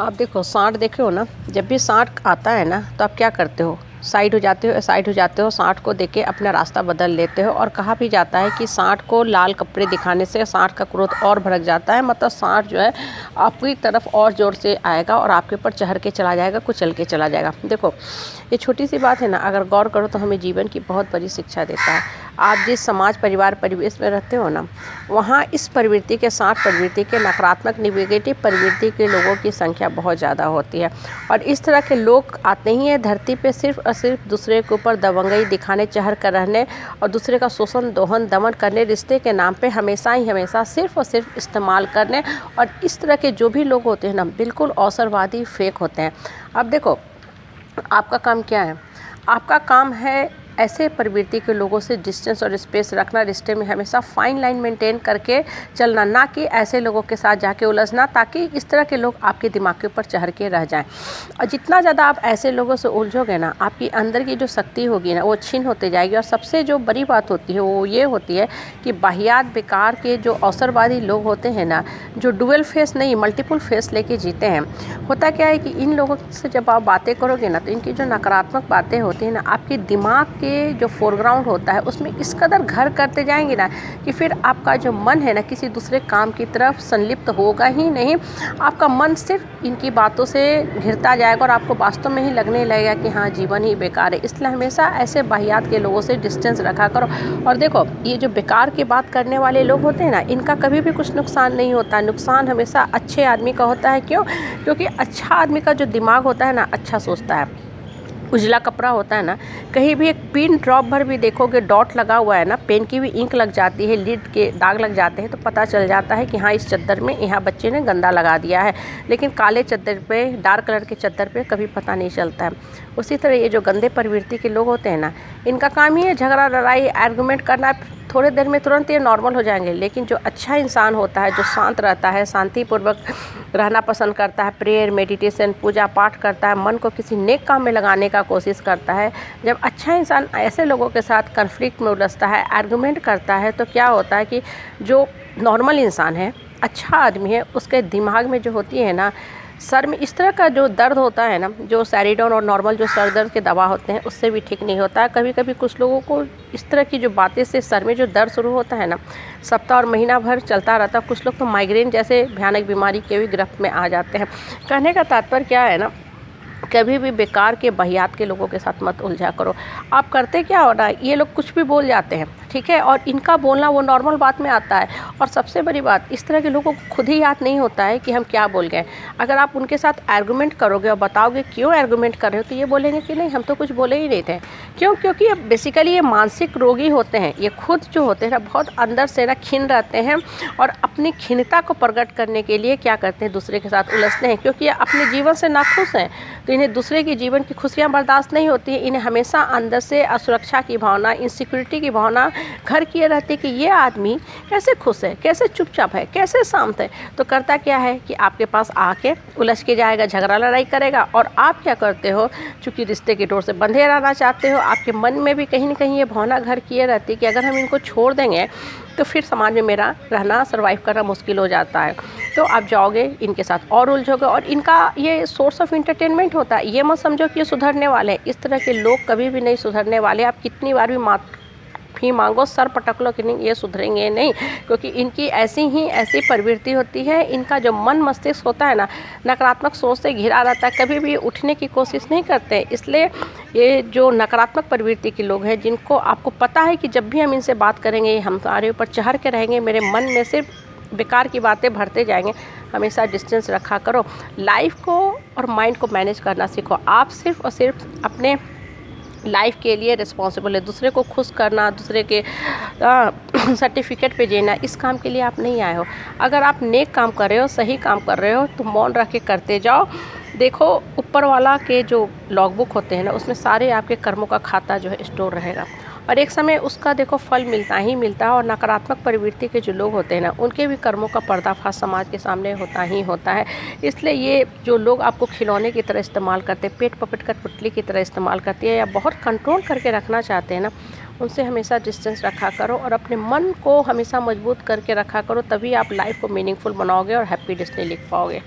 आप देखो साँठ देखे हो ना, जब भी साँठ आता है ना तो आप क्या करते हो, साइड हो जाते हो, साँठ को देख के अपना रास्ता बदल लेते हो। और कहा भी जाता है कि साँठ को लाल कपड़े दिखाने से साँठ का क्रोध और भड़क जाता है, मतलब साँठ जो है आपकी तरफ और ज़ोर से आएगा और आपके ऊपर चढ़ के चला जाएगा, कुचल के चला जाएगा। देखो ये छोटी सी बात है ना, अगर गौर करो तो हमें जीवन की बहुत बड़ी शिक्षा देता है। आप जिस समाज परिवार परिवेश में रहते हो ना, वहाँ इस प्रवृत्ति के, साँठ प्रवृत्ति के, नकारात्मक नेगेटिव प्रवृत्ति के लोगों की संख्या बहुत ज़्यादा होती है। और इस तरह के लोग आते ही हैं धरती पे सिर्फ और सिर्फ दूसरे के ऊपर दबंगई दिखाने, चढ़ कर रहने और दूसरे का शोषण, दोहन, दमन करने, रिश्ते के नाम पे हमेशा ही हमेशा सिर्फ और सिर्फ इस्तेमाल करने। और इस तरह के जो भी लोग होते हैं ना, बिल्कुल अवसरवादी, फेक होते हैं। अब देखो आपका काम क्या है? आपका काम है ऐसे प्रवृत्ति के लोगों से डिस्टेंस और स्पेस रखना, रिश्ते में हमेशा फाइन लाइन मेंटेन करके चलना, ना कि ऐसे लोगों के साथ जाके उलझना, ताकि इस तरह के लोग आपके दिमाग के ऊपर चढ़ के रह जाएं। और जितना ज़्यादा आप ऐसे लोगों से उलझोगे ना, आपकी अंदर की जो शक्ति होगी ना, वो छीन होते जाएगी। और सबसे जो बड़ी बात होती है वो ये होती है कि बाहियात बेकार के जो अवसरवादी लोग होते हैं ना, जो डुअल फेस नहीं मल्टीपल फेस लेके जीते हैं, होता क्या है कि इन लोगों से जब आप बातें करोगे ना, तो इनकी जो नकारात्मक बातें होती हैं ना, आपके दिमाग के जो फोरग्राउंड होता है उसमें इस कदर घर करते जाएंगे ना कि फिर आपका जो मन है ना किसी दूसरे काम की तरफ संलिप्त होगा ही नहीं। आपका मन सिर्फ इनकी बातों से घिरता जाएगा और आपको वास्तव में ही लगने लगेगा कि हाँ, जीवन ही बेकार है। इसलिए हमेशा ऐसे बाहियात के लोगों से डिस्टेंस रखा करो। और देखो ये जो बेकार की बात करने वाले लोग होते हैं ना, इनका कभी भी कुछ नुकसान नहीं होता। नुकसान हमेशा अच्छे आदमी का होता है। क्यों? क्योंकि अच्छा आदमी का जो दिमाग होता है ना, अच्छा सोचता है। उजला कपड़ा होता है ना, कहीं भी एक पिन ड्रॉप भर भी देखोगे डॉट लगा हुआ है ना, पेन की भी इंक लग जाती है, लीड के दाग लग जाते हैं, तो पता चल जाता है कि हाँ, इस चद्दर में यहाँ बच्चे ने गंदा लगा दिया है। लेकिन काले चद्दर पे, डार्क कलर के चद्दर पे कभी पता नहीं चलता है। उसी तरह ये जो गंदे प्रवृत्ति के लोग होते हैं ना, इनका काम ही है झगड़ा, लड़ाई, आर्गूमेंट करना। थोड़े देर में तुरंत ये नॉर्मल हो जाएंगे। लेकिन जो अच्छा इंसान होता है, जो शांत रहता है, शांतिपूर्वक रहना पसंद करता है, प्रेयर, मेडिटेशन, पूजा पाठ करता है, मन को किसी नेक काम में लगाने का कोशिश करता है, जब अच्छा इंसान ऐसे लोगों के साथ कन्फ्लिक्ट में उलझता है, आर्गूमेंट करता है, तो क्या होता है कि जो नॉर्मल इंसान है, अच्छा आदमी है, उसके दिमाग में जो होती है ना, सर में इस तरह का जो दर्द होता है ना, जो सैरिडोन और नॉर्मल जो सर दर्द के दवा होते हैं, उससे भी ठीक नहीं होता है। कभी कभी कुछ लोगों को इस तरह की जो बातें से सर में जो दर्द शुरू होता है ना, सप्ताह और महीना भर चलता रहता है। कुछ लोग तो माइग्रेन जैसे भयानक बीमारी के भी गिरफ्त में आ जाते हैं। कहने का तात्पर्य क्या है ना, कभी भी बेकार के बहियात के लोगों के साथ मत उलझा करो। आप करते क्या हो ना, ये लोग कुछ भी बोल जाते हैं, ठीक है, और इनका बोलना वो नॉर्मल बात में आता है। और सबसे बड़ी बात, इस तरह के लोगों को खुद ही याद नहीं होता है कि हम क्या बोल गए। अगर आप उनके साथ आर्गूमेंट करोगे और बताओगे क्यों आर्गूमेंट कर रहे हो, तो ये बोलेंगे कि नहीं, हम तो कुछ बोले ही नहीं थे। क्यों? क्योंकि ये बेसिकली ये मानसिक रोगी होते हैं। ये खुद जो होते हैं ना, बहुत अंदर से ना खिन्न रहते हैं और अपनी खिन्नता को प्रकट करने के लिए क्या करते हैं, दूसरे के साथ उलझते हैं। क्योंकि ये अपने जीवन से नाखुश हैं, तो इन्हें दूसरे की जीवन की खुशियाँ बर्दाश्त नहीं होती है। इन्हें हमेशा अंदर से असुरक्षा की भावना, इनसिक्योरिटी की भावना घर किए रहती है कि ये आदमी कैसे खुश है, कैसे चुपचाप है, कैसे शांत है। तो करता क्या है कि आपके पास आके उलझ के जाएगा, झगड़ा लड़ाई करेगा। और आप क्या करते हो, चूँकि रिश्ते की डोर से बंधे रहना चाहते हो, आपके मन में भी कहीं ना कहीं ये भावना घर किए रहती है कि अगर हम इनको छोड़ देंगे तो फिर समाज में मेरा रहना, सर्वाइव करना मुश्किल हो जाता है। तो आप जाओगे, इनके साथ और उलझोगे और इनका ये सोर्स ऑफ एंटरटेनमेंट होता है। ये मत समझो कि ये सुधरने वाले हैं। इस तरह के लोग कभी भी नहीं सुधरने वाले। आप कितनी बार भी माफ़ी मांगो, सर पटक लो कि नहीं, ये सुधरेंगे नहीं। क्योंकि इनकी ऐसी प्रवृत्ति होती है। इनका जो मन मस्तिष्क होता है ना, नकारात्मक सोच से घिरा रहता है, कभी भी उठने की कोशिश नहीं करते। इसलिए ये जो नकारात्मक प्रवृत्ति के लोग हैं, जिनको आपको पता है कि जब भी हम इनसे बात करेंगे हमारे ऊपर चढ़ के रहेंगे, मेरे मन में सिर्फ बेकार की बातें भरते जाएंगे, हमेशा डिस्टेंस रखा करो। लाइफ को और माइंड को मैनेज करना सीखो। आप सिर्फ और सिर्फ अपने लाइफ के लिए रिस्पॉन्सिबल है। दूसरे को खुश करना, दूसरे के सर्टिफिकेट पे जीना, इस काम के लिए आप नहीं आए हो। अगर आप नेक काम कर रहे हो, सही काम कर रहे हो, तो मौन रख के करते जाओ। देखो ऊपर वाला के जो लॉग बुक होते हैं ना, उसमें सारे आपके कर्मों का खाता जो है स्टोर रहेगा और एक समय उसका देखो फल मिलता ही मिलता है। और नकारात्मक प्रवृत्ति के जो लोग होते हैं ना, उनके भी कर्मों का पर्दाफाश समाज के सामने होता ही होता है। इसलिए ये जो लोग आपको खिलौने की तरह इस्तेमाल करते हैं, पेट पकड़ कर पुतली की तरह इस्तेमाल करती है या बहुत कंट्रोल करके रखना चाहते हैं ना, उनसे हमेशा डिस्टेंस रखा करो और अपने मन को हमेशा मजबूत करके रखा करो। तभी आप लाइफ को मीनिंगफुल बनाओगे और हैप्पी डेस्टिनी लिख पाओगे।